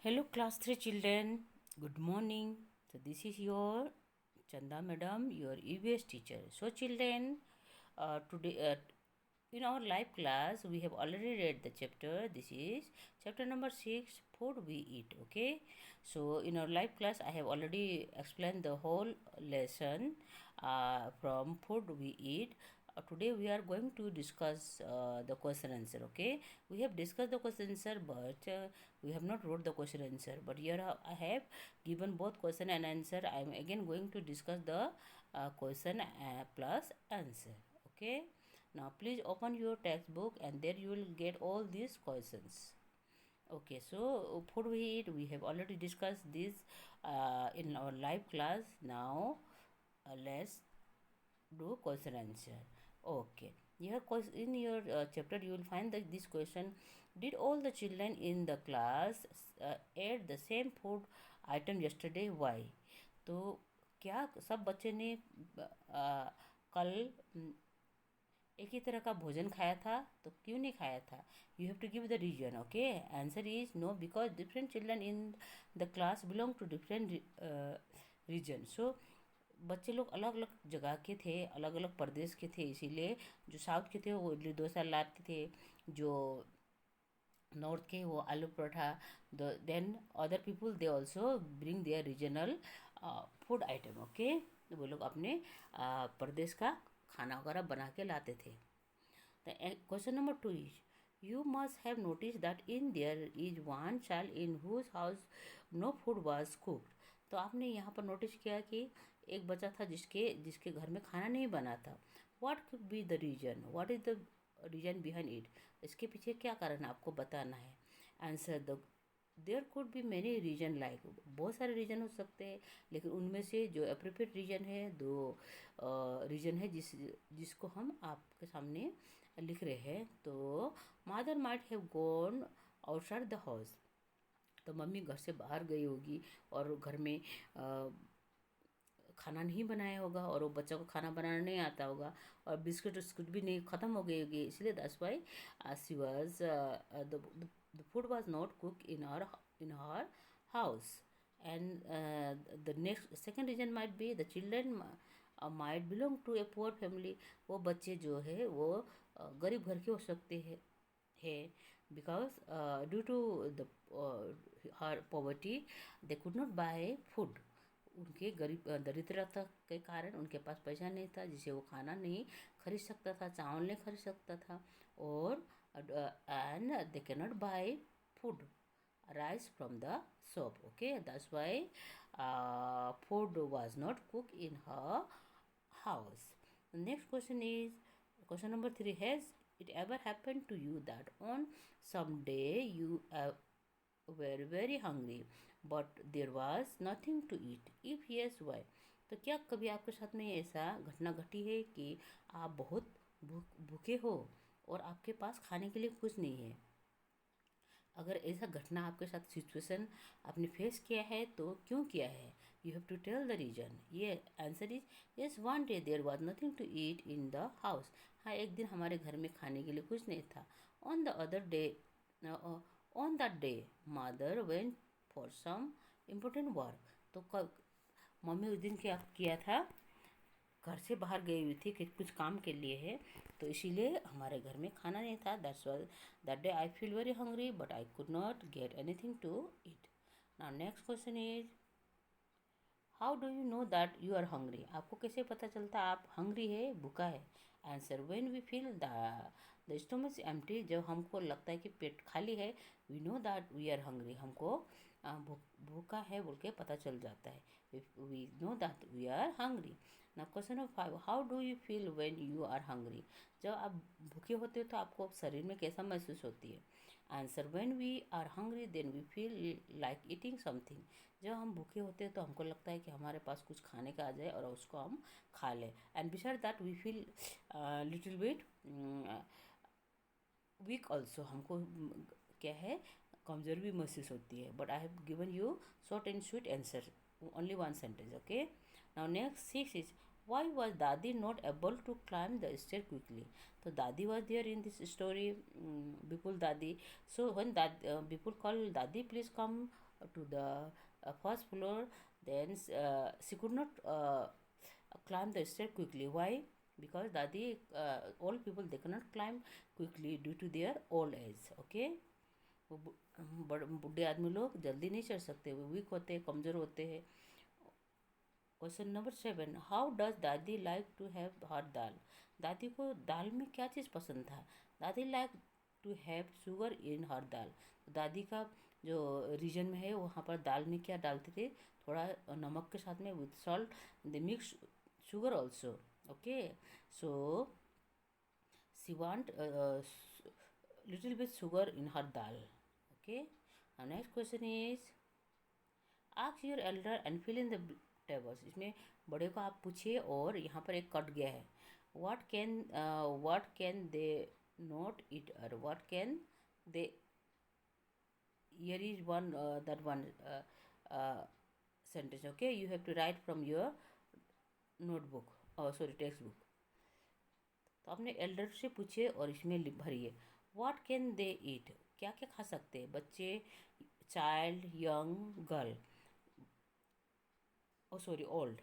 Hello, class 3 children. Good morning. So, this is your Chanda madam, your EVS teacher. So, children, today in our live class, we have already read the chapter. This is chapter number 6, Food We Eat. Okay. So, in our live class, I have already explained the whole lesson from Food We Eat. Today we are going to discuss the question answer. Okay, we have discussed the question answer, but we have not wrote the question answer. But here I have given both question and answer. I am again going to discuss the question plus answer. Okay, now please open your textbook and there you will get all these questions. Okay, so food we eat, we have already discussed this in our live class. Now let's do question answer. Okay, here in your chapter you will find that this question: did all the children in the class ate the same food item yesterday? Why? तो क्या सब बच्चे ने कल एक ही तरह का भोजन खाया था? तो क्यों नहीं खाया था? You have to give the reason. Okay, answer is no, because different children in the class belong to different reason. So बच्चे लोग अलग अलग जगह के थे, अलग अलग प्रदेश के थे, इसीलिए जो साउथ के थे वो इडली डोसा लाते थे, जो नॉर्थ के वो aloo paratha. Then other people they also bring their regional food item. Okay, वो लोग अपने प्रदेश का खाना वगैरह बना के लाते थे. Question number 2 is, you must have noticed that in there is one child in whose house no food was cooked. तो आपने यहाँ पर नोटिस किया कि एक बच्चा था जिसके जिसके घर में खाना नहीं बना था. What could be the reason? What is the reason behind it? इसके पीछे क्या कारण आपको बताना है. Answer the there could be many reason, like बहुत सारे रीजन हो सकते हैं, लेकिन उनमें से जो अप्रोप्रिएट रीजन है, दो रीजन है जिसको हम आपके सामने लिख रहे हैं. तो mother might have gone outside the house. तो मम्मी घर से बाहर गई होगी और घर में खाना नहीं बनाया होगा, और वो बच्चा को खाना बनाना नहीं आता होगा, और बिस्किट उस्किट भी नहीं ख़त्म हो गई होगी, इसलिए that's why she was the food was not cooked in her house. And the next second reason might be the children might belong to a poor family. वो बच्चे जो है वो गरीब घर के हो सकते हैं है, because due to the her poverty they could not buy food. उनके गरीब दरिद्रता के कारण उनके पास पैसा नहीं था जिसे वो खाना नहीं खरीद सकता था, चावल नहीं खरीद सकता था, और and they cannot buy food rice from the shop. Okay, that's why food was not cooked in her house. The next question is question number 3. Has it ever happened to you that on some day you were very hungry but there was nothing to eat? If yes, why? तो क्या कभी आपके साथ में ऐसा घटना घटी है कि आप बहुत भूखे हो और आपके पास खाने के लिए कुछ नहीं है? अगर ऐसा घटना आपके साथ सिचुएशन आपने फेस किया है तो क्यों किया है? You have to tell the reason. ये answer is yes, one day there was nothing to eat in the house. हाँ, एक दिन हमारे घर में खाने के लिए कुछ नहीं था. On the other day, on that day mother went for some important work. तो मम्मी उस दिन क्या किया था? घर से बाहर गई हुई थी कि कुछ काम के लिए है, तो इसीलिए हमारे घर में खाना नहीं था. That's why that day I feel very hungry but I could not get anything to eat. Now next question is, how do you know that you are hungry? आपको कैसे पता चलता आप हंग्री है, भूखा है? Answer, when we feel the stomach empty. जब हमको लगता है कि पेट खाली है, we know that we are hungry. हमको भूखा है बोल के पता चल जाता है. We know that we are hungry. ना question number 5, how do you feel when you are hungry? जब आप भूखे होते हो तो आपको शरीर में कैसा महसूस होती है? Answer, when we are hungry then we feel like eating something. जब हम भूखे होते हैं तो हमको लगता है कि हमारे पास कुछ खाने का आ जाए और उसको हम खा लें. And beside that we feel little bit weak also. हमको क्या है, कमजोरी भी महसूस होती है. But I have given you short and sweet answer, only one sentence. Okay, now next 6 is, why was Dadi not able to climb the stair quickly? So Dadi was there in this story, Bipul Dadi. So when Bipul called Dadi, please come to the first floor. Then she could not climb the stair quickly. Why? Because Dadi, old people, they cannot climb quickly due to their old age. Okay, वो बूढ़े आदमी लोग जल्दी नहीं चढ़ सकते, वो week होते हैं, कमज़ोर होते हैं. Question number 7, how does dadi like to have her dal. दादी को दाल में क्या चीज़ पसंद था. Dadi like to have sugar in her dal. दादी का जो रीजन में है वहाँ पर दाल में क्या डालते थे, थोड़ा नमक के साथ में with salt, they mix sugar also. Okay, so she want little bit sugar in her dal. Okay, next question is, ask your elder and fill in the tables. इसमें बड़े को आप पूछिए और यहाँ पर एक कट गया है. what can they not eat, or what can they, here is one that one sentence. Okay, you have to write from your notebook, sorry, textbook. तो अपने एल्डर से पूछिए और इसमें भरिए. व्हाट कैन दे ईट, क्या क्या खा सकते हैं बच्चे, child, young, girl, sorry old.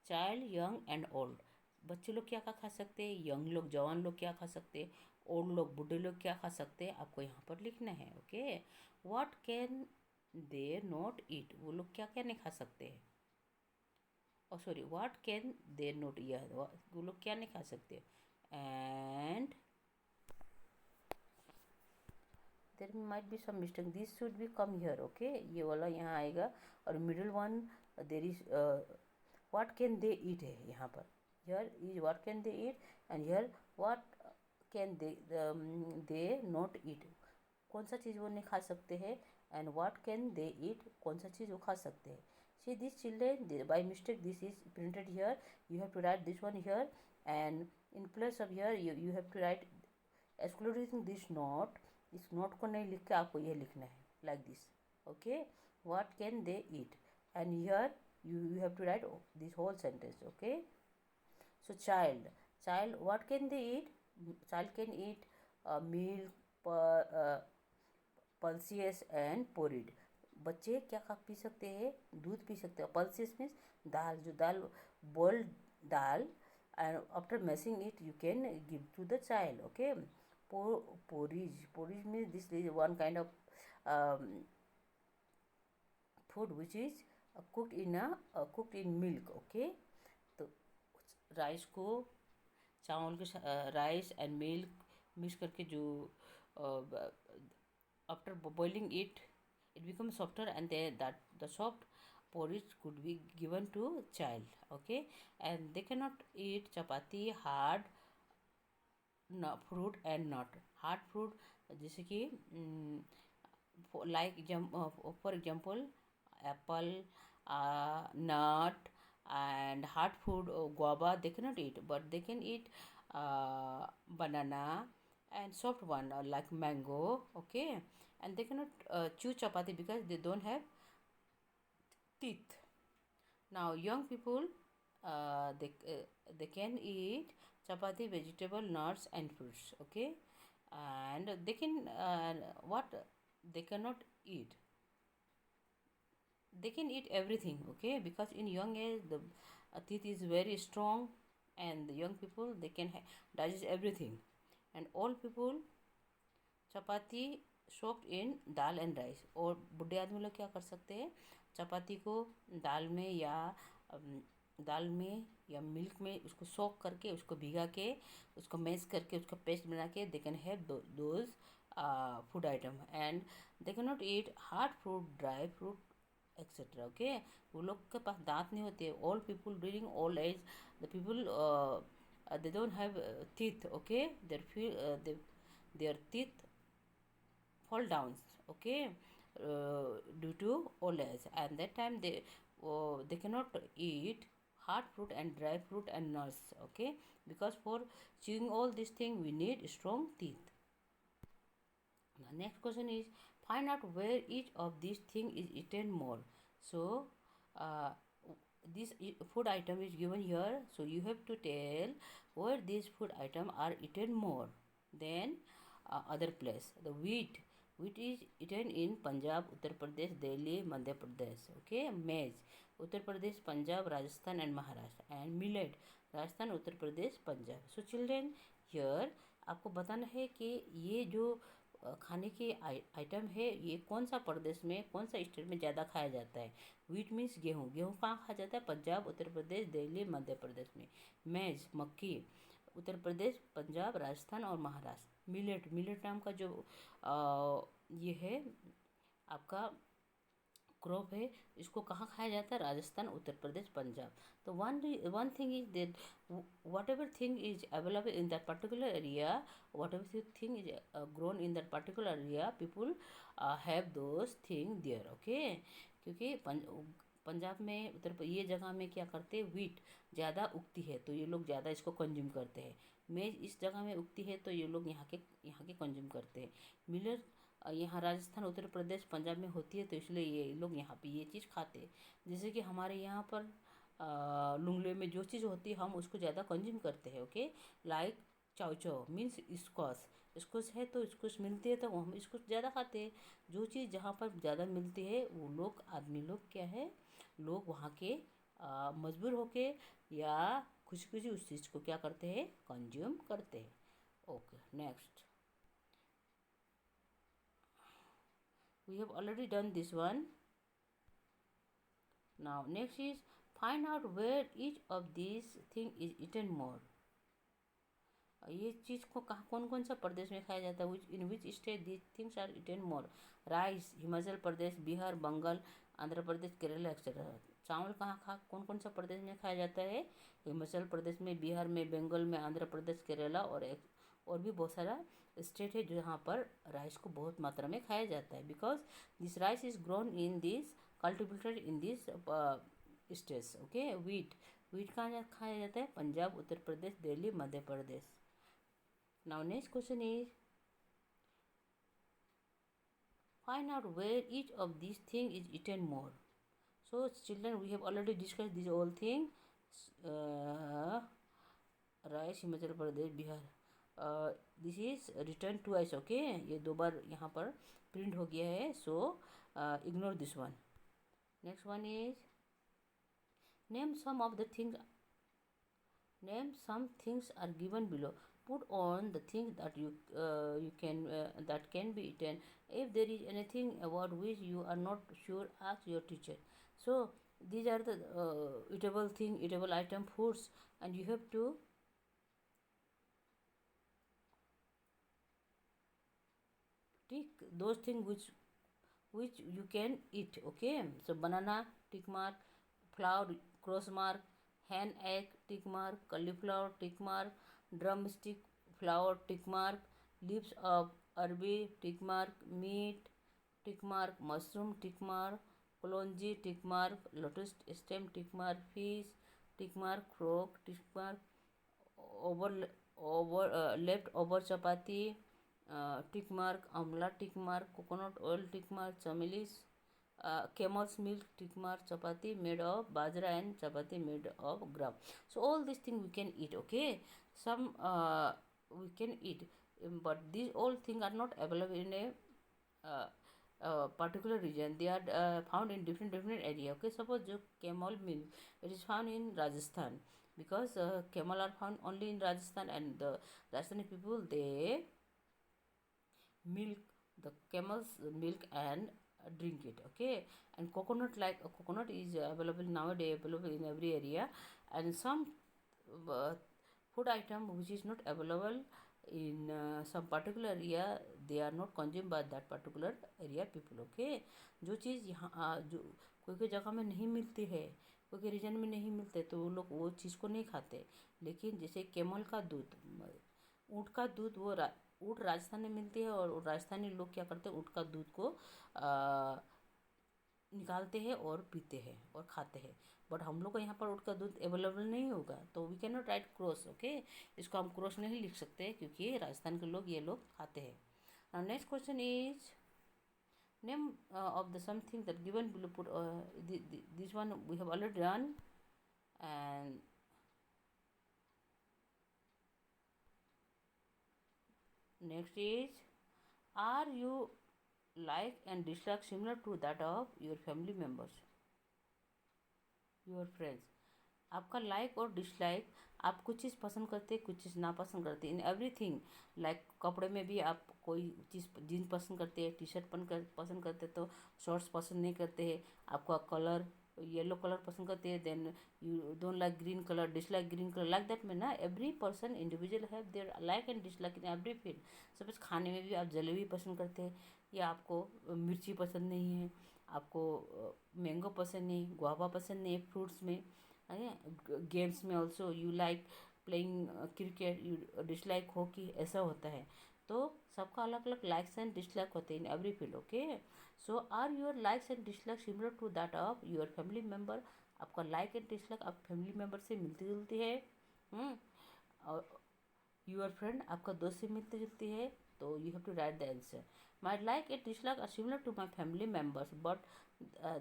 Child, young and old. बच्चे लोग क्या क्या खा सकते हैं, यंग लोग, जवान लोग क्या खा सकते हैं, ओल्ड लोग, बूढ़े लोग क्या खा सकते हैं, आपको यहाँ पर लिखना है. Okay, what can they not eat, वो लोग क्या क्या नहीं खा सकते हैं. Sorry, what can they not, यह वो लोग क्या नहीं खा सकते. And there might be some mistake, this should be come here. Okay, ये वाला यहाँ आएगा और middle one there is what can they eat है यहाँ पर. here is what can they eat and here what can they not eat, कौन सा चीज़ वो नहीं खा सकते हैं, and what can they eat, कौन सा चीज़ वो खा सकते हैं. See these children, by mistake this is printed here, you have to write this one here, and in place of here you have to write excluding this note. इस note को नहीं लिख के आपको ये लिखना है like this. Okay, what can they eat and here you have to write this whole sentence. Okay, so child, what can they eat, child can eat milk, pulses and porridge. बच्चे क्या खा पी सकते हैं, दूध P सकते हैं. पल्सियस means dal, जो दाल boiled dal, and after mashing it you can give to the child. Okay, porridge means this is one kind of food which is cooked in milk. Okay, तो राइस को चावल के राइस एंड मिल्क मिक्स करके जो after boiling it becomes softer, and that the soft porridge could be given to child. Okay, and they cannot eat chapati, hard fruit and nut. hard fruit जैसे कि like for example apple, nut, and hard food, guava they cannot eat, but they can eat banana and soft one like mango. Okay, and they cannot chew chapati because they don't have teeth. Now young people, they can eat chapati, vegetable, nuts and fruits. Okay, and they can what they cannot eat, they can eat everything. Okay, because in young age the teeth is very strong, and the young people they can digest everything. And old people chapati soaked in dal and rice. और बूढ़े आदमी लोग क्या कर सकते हैं, चपाती को दाल में या मिल्क में उसको सोक करके, उसको भिगा के, उसको मैश करके, उसका पेस्ट बना के they can have those food item. And they can not eat hard fruit, dry fruit etcetera. Okay, वो लोग के पास दांत नहीं होते. Old people during old age, the people they don't have teeth. Okay, their teeth fall down. Okay, due to old age, and that time they cannot eat hard fruit and dry fruit and nuts. Okay, because for chewing all these things we need strong teeth. The next question is, find out where each of these things is eaten more. So this food item is given here, so you have to tell where these food items are eaten more than other place. The wheat, Wheat is eaten in Punjab, Uttar Pradesh, Delhi, Madhya Pradesh. Okay, maize, Uttar Pradesh, Punjab, Rajasthan, and Maharashtra. And millet, Rajasthan, Uttar Pradesh, Punjab. So children, here आपको बताना है कि ये जो खाने के item है ये कौन सा प्रदेश में, कौन सा स्टेट में ज़्यादा खाया जाता है. व्हीट मीन्स गेहूँ. गेहूँ कहाँ खाया जाता है? पंजाब, उत्तर प्रदेश, दिल्ली, मध्य प्रदेश में. मैज, मक्की, उत्तर प्रदेश, पंजाब, राजस्थान और महाराष्ट्र. मिलेट, मिलेट नाम का जो ये है आपका क्रॉप है, इसको कहाँ खाया जाता है? राजस्थान, उत्तर प्रदेश, पंजाब. तो one thing is that whatever thing is available in that particular area, whatever thing is grown in that particular area, people have those thing there. Okay, क्योंकि पंजाब में ये जगह में क्या करते हैं, व्हीट ज़्यादा उगती है तो ये लोग ज़्यादा इसको कंज्यूम करते हैं. मेज इस जगह में उगती है तो ये लोग यहाँ के कंज्यूम करते हैं. मिलर यहाँ राजस्थान, उत्तर प्रदेश, पंजाब में होती है तो इसलिए ये लोग यहाँ पे ये चीज़ खाते हैं. जैसे कि हमारे यहाँ पर लुंगले में जो चीज़ होती है हम उसको ज़्यादा कंज्यूम करते हैं. ओके, लाइक चाव चाव मीन्स स्क्वाश. स्क्वाश है तो स्क्वाश मिलती है तो हम इसको ज़्यादा खाते हैं. जो चीज़ जहाँ पर ज़्यादा मिलती है वो लोग, आदमी लोग क्या है, लोग वहाँ के मजबूर होके या खुशी खुशी उस चीज़ को क्या करते हैं, कंज्यूम करते हैं. Okay, next. We have already done this one. Now next is find out where each of these thing is eaten more. ये चीज़ को कहाँ, कौन कौन सा प्रदेश में खाया जाता है? Which in which state these things are eaten more? Rice, Himachal Pradesh, Bihar, Bengal, Andhra Pradesh, Kerala etcetera. चावल कहाँ कौन कौन सा प्रदेश में खाया जाता है? हिमाचल प्रदेश में, बिहार में, बंगाल में, आंध्र प्रदेश, केरला और भी बहुत सारा स्टेट है जहाँ पर राइस को बहुत मात्रा में खाया जाता है. Because this rice is grown in this, cultivated in this states. Okay, wheat कहाँ खाया जाता है? Punjab, Uttar Pradesh, Delhi, Madhya Pradesh. Now next question is find out where each of these things is eaten more. So children, we have already discussed these all things. Rice, Himachal Pradesh, Bihar. This is written twice. Okay, ये दो बार यहाँ पर print हो गया है. So ignore this one. Next one is name some of the things. Name some things are given below. Put on the things that you can that can be eaten. If there is anything about which you are not sure, ask your teacher. So these are the eatable thing, eatable item, foods, and you have to tick those things which you can eat. Okay, so banana, tick mark. Flour, cross mark. Hen egg, tick mark. Cauliflower, tick mark. Drumstick, flour, tick mark. Leaves of arbi, tick mark. Meat, tick mark. Mushroom, tick mark. Kalonji, tick mark. Lotus stem, tick mark. Fish, tick mark. Frog, tick mark. over Left over chapati, tick mark. Amla, tick mark. Coconut oil, tick mark. Chamilis, camel's milk, tick mark. Chapati made of bajra and chapati made of gram. So all these things we can eat. Okay, some we can eat, but these all things are not available in a particular region. They are found in different area. Okay, suppose जो camel milk, it is found in Rajasthan, because camel are found only in Rajasthan, and the Rajasthani people, they milk the camel's milk and drink it. Okay, and coconut, like coconut is available nowadays, available in every area. And some uh, food item which is not available in some particular area, they are not consumed by that particular area people. Okay, जो चीज़ यहाँ जो कोई कोई जगह में नहीं मिलती है, कोई कोई रीजन में नहीं मिलते, तो वो लोग वो चीज़ को नहीं खाते. लेकिन जैसे कैमल का दूध, ऊँट का दूध, वो ऊँट राजस्थान में मिलती है, और राजस्थानी लोग क्या करते हैं, ऊँट का दूध को निकालते हैं और पीते हैं और खाते हैं. बट हम लोग को यहाँ पर ऊँट का दूध अवेलेबल नहीं होगा, तो we can not write cross. Okay, इसको हम क्रॉस नहीं लिख सकते क्योंकि राजस्थान के लोग ये लोग खाते हैं. Next question is name of the something that given below. Put this one we have already done. And next is, are you like and dislike similar to that of your family members, your friends. आपका like और dislike, आप कुछ चीज़ पसंद करते हैं, कुछ चीज़ नापसंद करते हैं इन एवरीथिंग। लाइक कपड़े में भी आप कोई चीज़ जीन्स पसंद करते हैं, टी शर्ट पसंद करते हैं, तो शॉर्ट्स पसंद नहीं करते हैं। आपका कलर येलो कलर पसंद करते हैं, then you don't like green colour, dislike green colour, like that में ना every person individual have their like and dislike in every field. Suppose खाने में भी आप जलेबी पसंद करते हैं, या आपको मिर्ची पसंद नहीं है, आपको मैंगो पसंद नहीं, गुआवा पसंद नहीं है फ्रूट्स में, है। गेम्स में also you like playing cricket, you dislike hockey, ऐसा होता है। तो सबका अलग अलग लाइक्स एंड डिसलाइक होते हैं in every field, okay. So are your likes and dislike similar to that of your family member? आपका लाइक एंड डिसलाइक आप फैमिली मेम्बर से मिलती जुलती है। और योर फ्रेंड आपका दोस्त से मिलती जुलती है। तो you have to write the answer. My like and dislike are similar to my family members but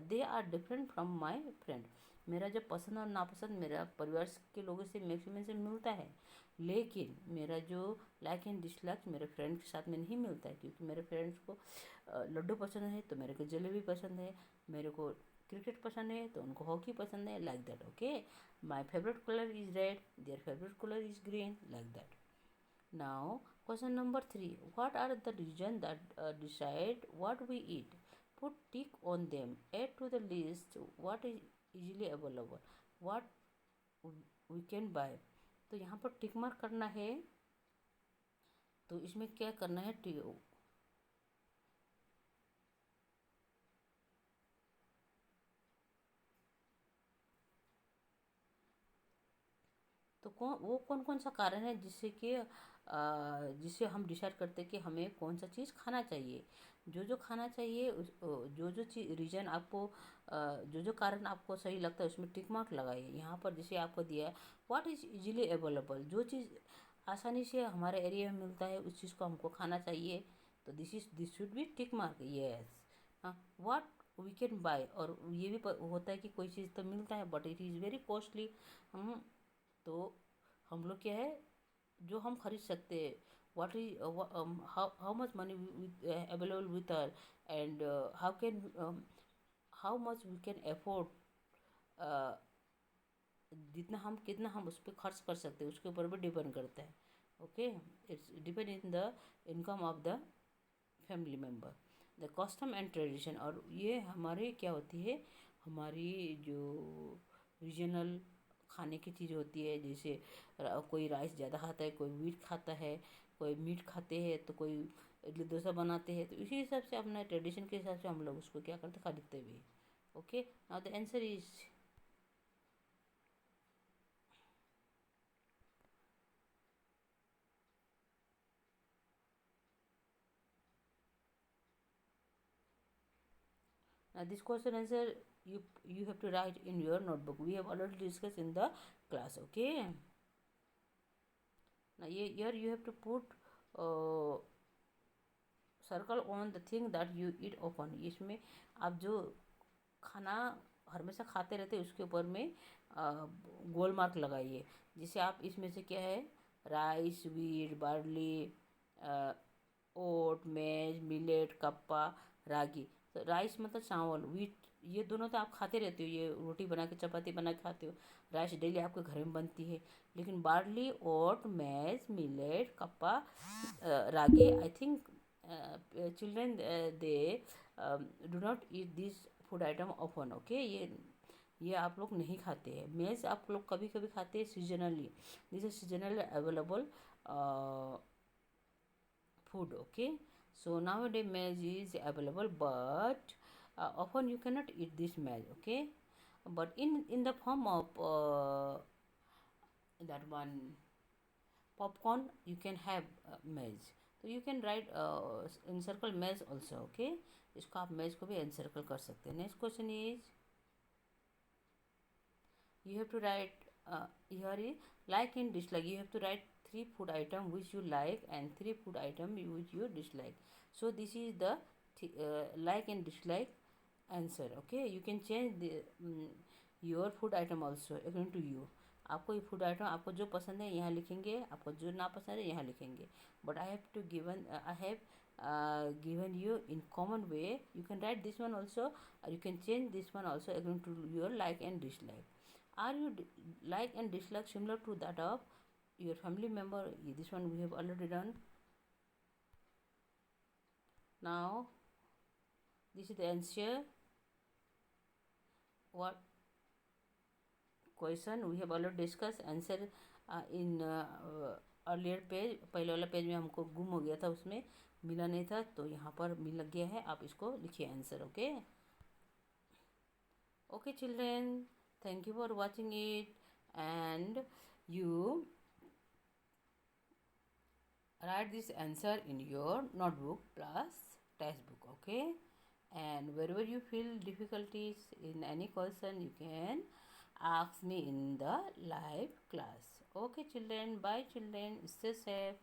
they are different from my friend. मेरा जो पसंद और नापसंद मेरा परिवार के लोगों से मैक्सिमम से मिलता है, लेकिन मेरा जो लाइक एंड डिसलाइक मेरे फ्रेंड के साथ में नहीं मिलता है, क्योंकि मेरे फ्रेंड्स को लड्डू पसंद है तो मेरे को जलेबी पसंद है, मेरे को क्रिकेट पसंद है तो उनको हॉकी पसंद है, like that, okay. My favourite colour is red, their favourite colour is green, like that. Now, question number 3. What are the regions that decide what we eat? Put tick on them. Add to the list what is easily available. What we can buy. तो यहाँ पर tick mark करना है। तो इसमें क्या करना है, तो कौन कौन सा कारण है जिससे हम डिसाइड करते हैं कि हमें कौन सा चीज़ खाना चाहिए। जो जो खाना चाहिए जो जो चीज़ रीजन आपको जो जो कारण आपको सही लगता है उसमें टिक मार्क लगाइए। यहाँ पर जैसे आपको दिया है व्हाट इज़ इजीली अवेलेबल, जो चीज़ आसानी से हमारे एरिया में मिलता है उस चीज़ को हमको खाना चाहिए। तो this should be tick mark, yes. हाँ, व्हाट वी कैन बाय, और ये भी होता है कि कोई चीज़ तो मिलता है but it is very costly. हम तो हम लोग क्या है जो हम खरीद सकते हैं, what is how much money available with uh, and how much we can afford, जितना हम कितना हम उस पर खर्च कर सकते हैं उसके ऊपर भी डिपेंड करता है, okay. It's depend in the income of the family member. The custom and tradition, और ये हमारे क्या होती है, हमारी जो रीजनल खाने की चीज़ होती है, जैसे कोई राइस ज़्यादा खाता है, कोई वीट खाता है, कोई मीट खाते हैं, तो कोई इडली डोसा बनाते हैं। तो इसी हिसाब से अपना ट्रेडिशन के हिसाब से हम लोग उसको क्या करते खरीदते भी, okay. Now the answer is, now this question answer you have to write in your notebook. We have already discussed in the class, okay. Now here you have to put uh, circle on the thing that you eat often. इसमें आप जो खाना हमेशा खाते रहते हैं उसके ऊपर में गोल मार्क लगाइए। जिसे आप इसमें से क्या है, राइस, वीट, बार्ली, ओट, मेज, मिलेट, कप्पा, रागी। तो राइस मतलब चावल, वीट ये दोनों तो आप खाते रहते हो, ये रोटी बना के चपाती बना के खाते हो, राइस डेली आपके घर में बनती है। लेकिन बार्ली, ओट, मेज, millet, kappa, ragi, I think children they do not eat this food item often, okay। ये आप लोग नहीं खाते हैं। मेज आप लोग कभी कभी खाते हैं seasonally, this is seasonally available food, okay। So nowadays maize is available but often you cannot eat this maize, okay। But in the form of that one popcorn you can have maize। तो you can write encircle maize also, okay। इसको आप maize को भी encircle कर सकते हैं। Next question is, you have to write here is like and dislike. You have to write 3 food item which you like and 3 food item which you dislike. So this is the like and dislike answer, okay। You can change the your food item also according to you। आपको ये food item आपको जो पसंद है यहाँ लिखेंगे, आपको जो ना पसंद है यहाँ लिखेंगे। But I have to given I have given you in common way. You can write this one also, or you can change this one also according to your like and dislike. Are you like and dislike similar to that of your family member? This one we have already done. Now this is the answer. What question we have already discussed? Answer in earlier page, पहले वाला page में हमको गुम हो गया था, उसमें मिला नहीं था, तो यहाँ पर मिल गया है. आप इसको लिखिए answer. Okay okay children, thank you for watching it, and you write this answer in your notebook plus textbook. Okay, and wherever you feel difficulties in any question, you can ask me in the live class. Okay children, bye children, stay safe.